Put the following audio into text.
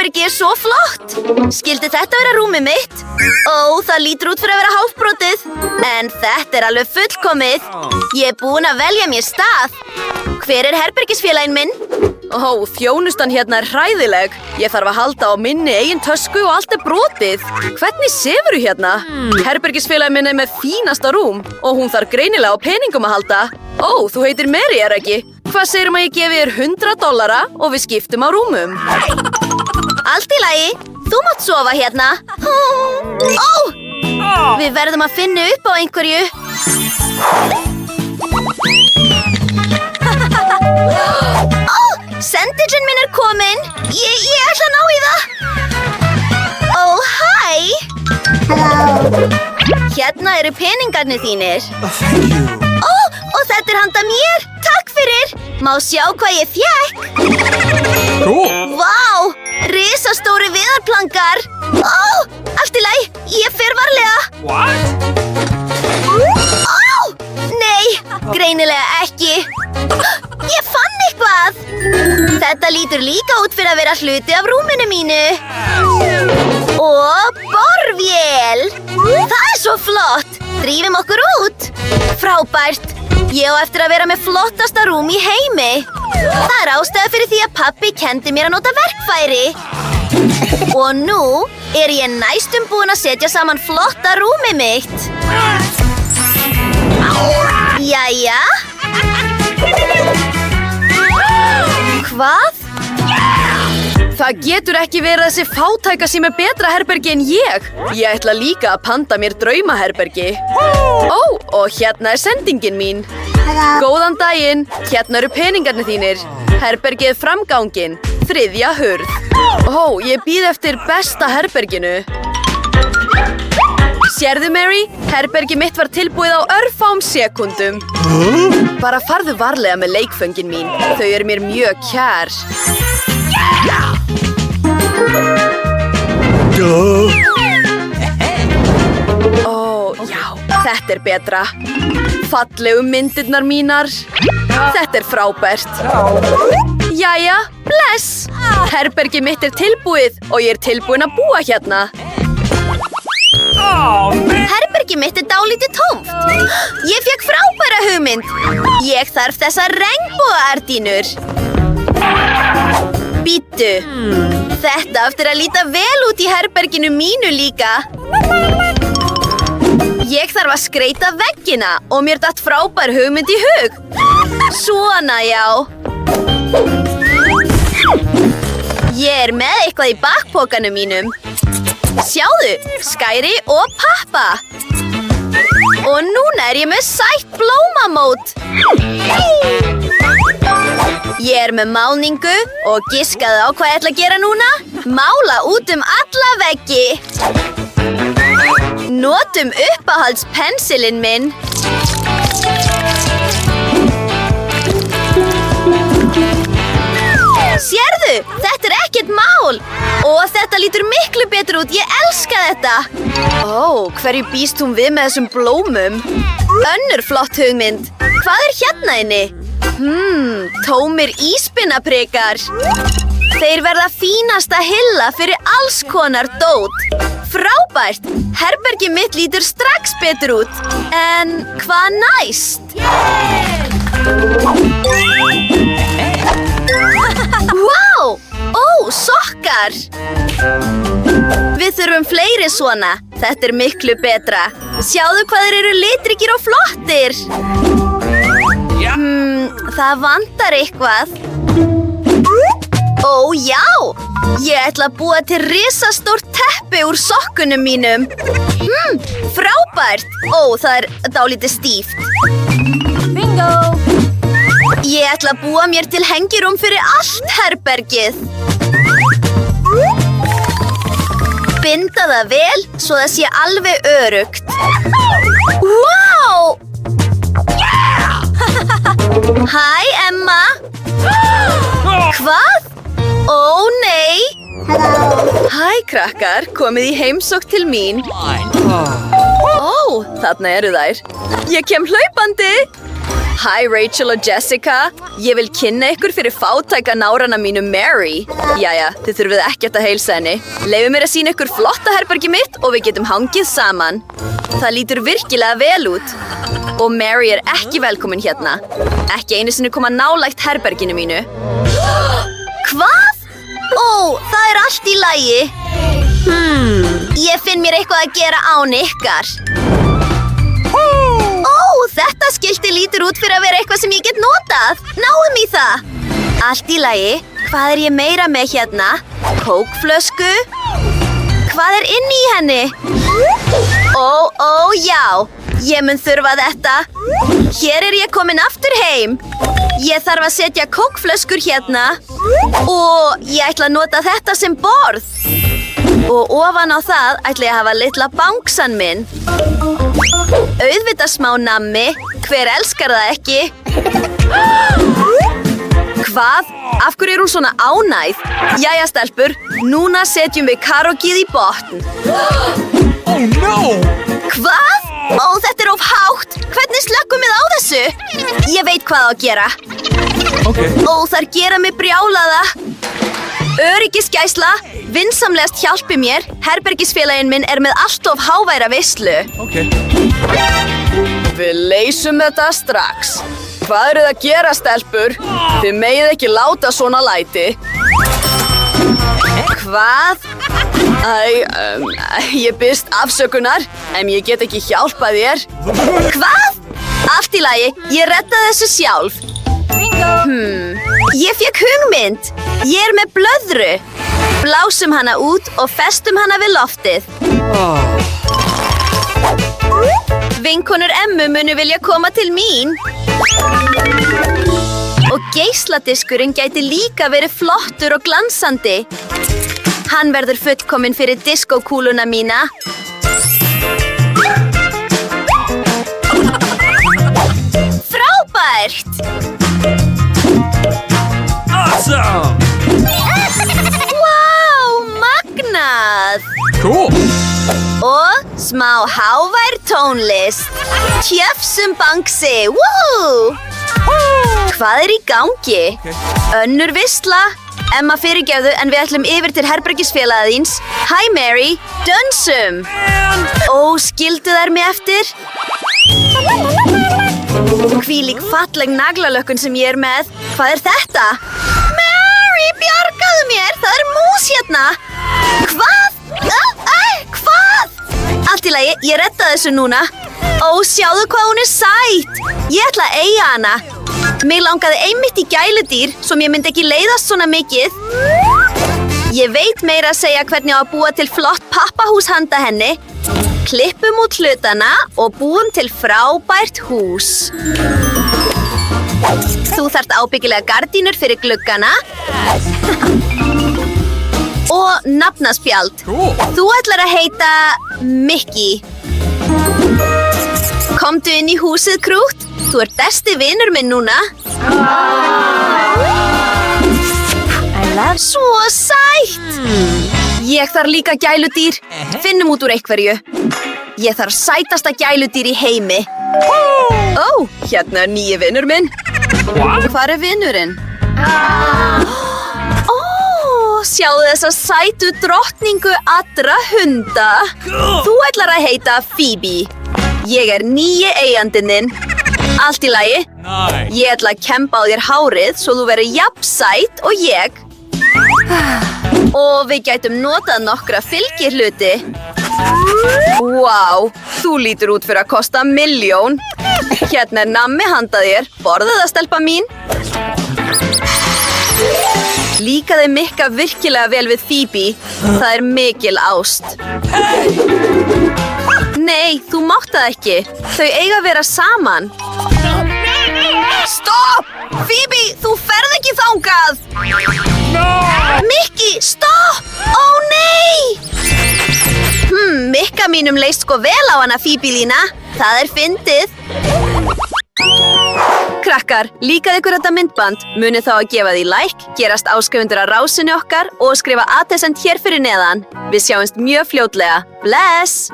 herbergi er svo flott. Skyldi þetta vera rúmið mitt? Ó, það lítur út fyrir að vera hálfbrotið. En þetta er alveg fullkomið. Ég er búin að velja mér stað. Hver er herbergisfélaginn minn? Ó, þjónustan hérna er hræðileg. Ég þarf að halda á minni eigin tösku og allt er brotið. Hvernig sefurðu hérna? Herbergisfélaginn minn er með fínasta rúm og hún þarf greinilega á peningum að halda. Ó, þú heitir Mary, er ekki? Hvað segir að ég gefi þér $100 og við skiptum á rúmum? Allt í lagi. Þú mátt sofa hérna. Ó! Við verðum að finna upp á einhverju. Ó! Sendillinn minn er kominn. Ég ætla að ná í það. Ó, hæ! Hérna eru peningarnir þínir. Ó, og þetta er handa mér. Takk fyrir. Má sjá hvað ég fékk. Vá! Risastóri viðarplankar. Ó! Allt í lagi. Ég fer varlega. Ó! Nei, greinilega ekki. Ég fann eitthvað. Þetta lítur líka út fyrir að vera hluti af rúminu mínu. Og borvél. Það er svo flott. Drífum okkur út. Frábært. Ég á eftir að vera með flottasta rúm í heimi. Það er ástæða fyrir því að pabbi kendi mér að nota verkfæri. Og nú er ég næstum búin að setja saman flotta rúmið mitt. Jæja. Hvað? Það getur ekki verið þessi fátæka sem er betra herbergi en ég. Ég ætla líka að panta mér draumaherbergi. Ó, og hérna er sendingin mín. Góðan daginn, hérna eru peningarnir þínir. Herbergið framgangin, 3. hurð. Ó, ég bíð eftir besta herberginu. Sérðu, Mary? Herbergi mitt var tilbúið á örfáum sekúndum. Bara farðu varlega með leikföngin mín. Þau eru mér mjög kær. Ó, já, þetta er betra. Fallegu myndirnar mínar. Þetta er frábært. Jæja, bless. Herbergi mitt er tilbúið og ég er tilbúin að búa hérna. Herbergi mitt er dálítið tómt. Ég fékk frábæra hugmynd. Ég þarf þessar regnbogaardínur. Bíddu. Þetta aftur að líta vel út í herberginu mínu líka. Ég þarf að skreyta veggina og mér datt frábær hugmynd í hug. Svona, já. Ég er með eitthvað í bakpokanum mínum. Sjáðu, skæri og pappa. Og núna er ég með sætt blómamót. Ég er með málningu og giskaðu á hvað ég ætla að gera núna. Mála út alla veggi. Notum uppáhaldspensilinn minn. Sérðu, þetta er ekkert mál. Og þetta lítur miklu betur út, ég elska þetta. Ó, hverju býst hún við með þessum blómum? Önnur flott hugmynd. Hvað er hérna inni? Tómir íspinnaprikar. Þeir verða fínasta hylla fyrir alls konar dót. Frábært! Herbergi mitt lítur strax betur út. En hvað næst? Vá! Ó, sokkar! Við þurfum fleiri svona. Þetta er miklu betra. Sjáðu hvað þeir eru litríkir og flottir. Það vantar eitthvað. Ó, já! Ég ætla að búa til risastórt teppi úr sokkunum mínum. Frábært! Ó, það er dálítið stíft. Bingo! Ég ætla að búa mér til hengirúm fyrir allt herbergið. Binda það vel svo það sé alveg öruggt. Vá! Hæ, Emma. Hvað? Ó, nei. Hæ, krakkar, komið í heimsókn til mín. Ó, þarna eru þær. Ég kem hlaupandi. Hæ Rachel og Jessica, ég vil kynna ykkur fyrir fátæka nárana mínu Mary. Jæja, þið þurfið ekkert að heilsa henni. Leyfið mér að sýna ykkur flotta herbergi mitt og við getum hangið saman. Það lítur virkilega vel út. Og Mary er ekki velkomin hérna. Ekki einu sinni koma nálægt herberginu mínu. Hvað? Ó, það er allt í lagi. Ég finn mér eitthvað að gera án ykkar. Þetta skilti lítur út fyrir að vera eitthvað sem ég get notað. Náum í það. Allt í lagi. Hvað er ég meira með hérna? Kókflösku. Hvað er inni í henni? Ó, já. Ég mun þurfa þetta. Hér er ég komin aftur heim. Ég þarf að setja kókflöskur hérna. Og ég ætla að nota þetta sem borð. Og ofan á það ætla ég að hafa litla bangsan minn. Auðvitað smá nammi. Hver elskar það ekki? Hvað? Af hverju er hún svona ánægð? Jæja, stelpur. Núna setjum við karókið í botn. Oh no! Hvað? Ó, þetta er of hátt. Hvernig slökkum við á þessu? Ég veit hvað á að gera. Okay. Ó, þær gera mig brjálaða. Öryggisgæsla, vinsamlegast hjálpi mér. Herbergisfélaginn minn er með allt of háværa veislu. Okay. Við leysum þetta strax. Hvað eru það að gera, stelpur? Þið megið ekki láta svona læti. Hvað? Ég biðst afsökunar, en ég get ekki hjálpað þér. Hvað? Allt í lagi, ég redda þessu sjálf. Ég fékk hugmynd. Ég er með blöðru. Blásum hana út og festum hana við loftið. Vinkonur Emmu munu vilja koma til mín. Og geisladiskurinn gæti líka verið flottur og glansandi. Hann verður fullkominn fyrir diskókúluna mína. Frábært! Awesome! Vá, magnað! Cool! Og smá hávær tónlist. Tjöfsum bangsi, woohoo! Hvað er í gangi? Önnur veisla. Emma, fyrirgefðu, en við ætlum yfir til herbergisfélaga þíns. Hæ, Mary. Dönsum. Ó, skildu þær mig eftir? Hvílík falleg naglalökkun sem ég er með. Hvað er þetta? Mary, bjargaðu mér. Það er mús hérna. Hvað? Hvað? Allt í lagi, ég redda þessu núna. Ó, sjáðu hvað hún er sæt. Ég ætla að eiga hana. Mig langaði einmitt í gæludýr, svo mér myndi ekki leiðast svona mikið. Ég veit meira að segja hvernig á að búa til flott pappahús handa henni. Klippum út hlutana og búum til frábært hús. Þú þarft ábyggilega gardínur fyrir gluggana. Og nafnaspjald. Þú ætlar að heita Mickey. Komdu inn í húsið, Krút. Þú ert besti vinur minn núna. Svo sætt! Ég þarf líka gæludýr. Finnum út úr einhverju. Ég þarf sætasta gæludýr í heimi. Ó, hérna er nýji vinur minn. Hvar er vinurinn? Ó, sjáðu þessa sætu drottningu allra hunda. Þú ætlar að heita Phoebe. Ég er nýji eigandinn þinn. Allt í lagi. Ég ætla að kemba á þér hárið svo þú verður jafn sæt og ég. Og við gætum notað nokkra fylgihluti. Vá, þú lítur út fyrir að kosta 1 milljón. Hérna er nammi handa þér. Borða það, stelpa mín. Líkaði Mikka virkilega vel við Phoebe. Það er mikil ást. Nei, þú mátt það ekki. Þau eiga að vera saman. Stopp! Phoebe, þú ferð ekki þangað! Mikki, stopp! Ó, nei! Mikka mínum leist sko vel á hana, Phoebe lína. Það er fyndið. Krakkar, líkaði ykkur þetta myndband? Munið þá að gefa því like, gerast áskrifundur á rásinni okkar og skrifa atesend hér fyrir neðan. Við sjáumst mjög fljótlega. Bless!